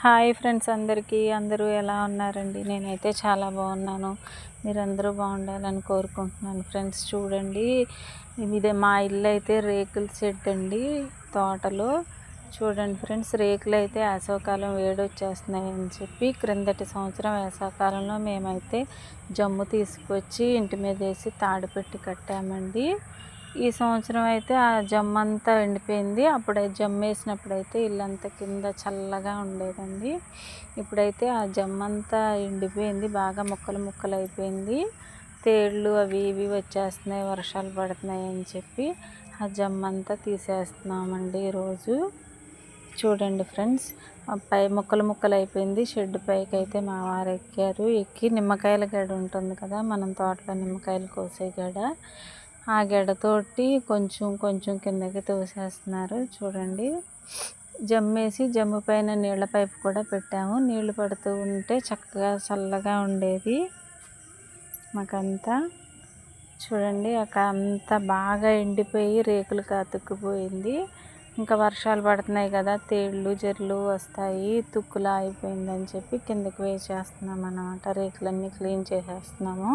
Hi friends, అందరూ ఎలా ఉన్నారండి? నేనైతే చాలా బాగున్నాను. మీరందరూ బాగుండాలని కోరుకుంటున్నాను. ఫ్రెండ్స్ చూడండి, ఇదే మా ఇల్లు అయితే రేకుల షెడ్ అండి, తోటలో. చూడండి ఫ్రెండ్స్, రేకులు అయితే వేసవకాలం వేడొచ్చేస్తున్నాయని చెప్పి క్రిందటి సంవత్సరం వేసవకాలంలో మేమైతే జమ్ము తీసుకొచ్చి ఇంటి మీద వేసి తాడు పెట్టి కట్టామండి. ఈ సంవత్సరం అయితే ఆ జమ్మంతా ఎండిపోయింది. అప్పుడే జమ్ము వేసినప్పుడైతే ఇల్లంతా కింద చల్లగా ఉండేదండి. ఇప్పుడైతే ఆ జమ్మంతా ఎండిపోయింది, బాగా ముక్కలు అయిపోయింది. తేళ్ళు అవి ఇవి వచ్చేస్తున్నాయి, వర్షాలు పడుతున్నాయి అని చెప్పి ఆ జమ్మంతా తీసేస్తున్నామండి ఈరోజు. చూడండి ఫ్రెండ్స్, పై ముక్కలు అయిపోయింది. షెడ్ పైకి అయితే మా వారు ఎక్కి నిమ్మకాయల గడ ఉంటుంది కదా, మనం తోటలో నిమ్మకాయలు కోసే గడ, ఆ గెడతోటి కొంచెం కిందకి తోసేస్తున్నారు. చూడండి, జమ్ము పైన నీళ్ళ పైపు కూడా పెట్టాము. నీళ్లు పడుతూ ఉంటే చక్కగా చల్లగా ఉండేది మాకంతా. చూడండి, అక్కడ అంతా బాగా ఎండిపోయి రేకులకు అతుక్కుపోయింది. ఇంకా వర్షాలు పడుతున్నాయి కదా, తేళ్ళు జర్లు వస్తాయి, తుక్కులా అయిపోయిందని చెప్పి కిందకి వేసేస్తున్నాం అన్నమాట. రేకులన్నీ క్లీన్ చేసేస్తున్నాము.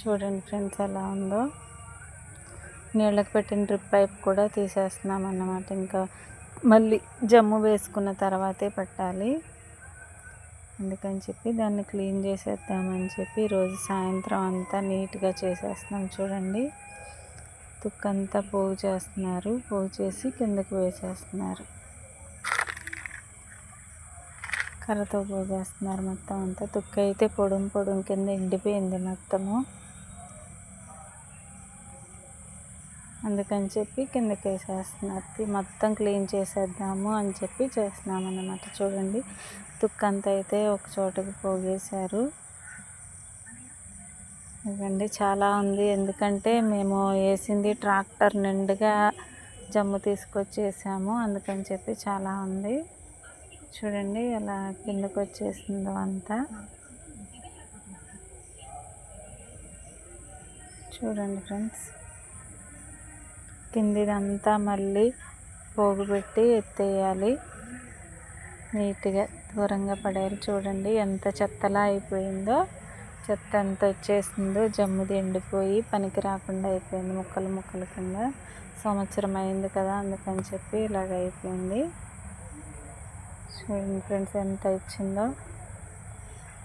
చూడండి ఫ్రెండ్స్ ఎలా ఉందో. నీళ్ళకి పెట్టిన డ్రిప్ పైప్ కూడా తీసేస్తున్నాం అన్నమాట. ఇంకా మళ్ళీ జమ్ము వేసుకున్న తర్వాతే పెట్టాలి, అందుకని చెప్పి దాన్ని క్లీన్ చేసేద్దామని చెప్పి ఈరోజు సాయంత్రం అంతా నీట్గా చేసేస్తున్నాం. చూడండి, తుక్కంతా పోగు చేస్తున్నారు, పోగు చేసి కిందకి వేసేస్తున్నారు. కర్రతో పోగేస్తున్నారు మొత్తం అంతా. తుక్కు అయితే పొడుం కింద ఎండిపోయింది మొత్తము, అందుకని చెప్పి కిందకి వేసేస్తున్నారు. మొత్తం క్లీన్ చేసేద్దాము అని చెప్పి చేస్తున్నాం అన్నమాట. చూడండి, తుక్కంతా అయితే ఒక చోటకి పోగేశారు. ఇవ్వండి, చాలా ఉంది, ఎందుకంటే మేము వేసింది ట్రాక్టర్ నిండుగా జమ్ము తీసుకొచ్చి వేసాము, అందుకని చెప్పి చాలా ఉంది. చూడండి ఎలా కిందకు వచ్చేసిందో అంతా. చూడండి ఫ్రెండ్స్, కిందిదంతా మళ్ళీ పోగు పెట్టి ఎత్తేయాలి, నీట్గా దూరంగా పడేయాలి. చూడండి ఎంత చెత్తలా అయిపోయిందో, చెత్త ఎంత వచ్చేసిందో. జమ్ముది ఎండిపోయి పనికి రాకుండా అయిపోయింది, ముక్కలు కింద. సంవత్సరం అయింది కదా, అందుకని చెప్పి ఇలాగ అయిపోయింది. చూడండి ఫ్రెండ్స్ ఎంత ఇచ్చిందో.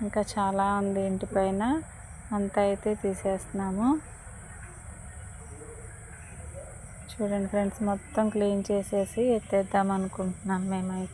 ఇంకా చాలా ఉంది ఇంటి పైన, అంతా అయితే తీసేస్తున్నాము. చూడండి ఫ్రెండ్స్, మొత్తం క్లీన్ చేసేసి ఎత్తేద్దాం అనుకుంటున్నాం మేమైతే.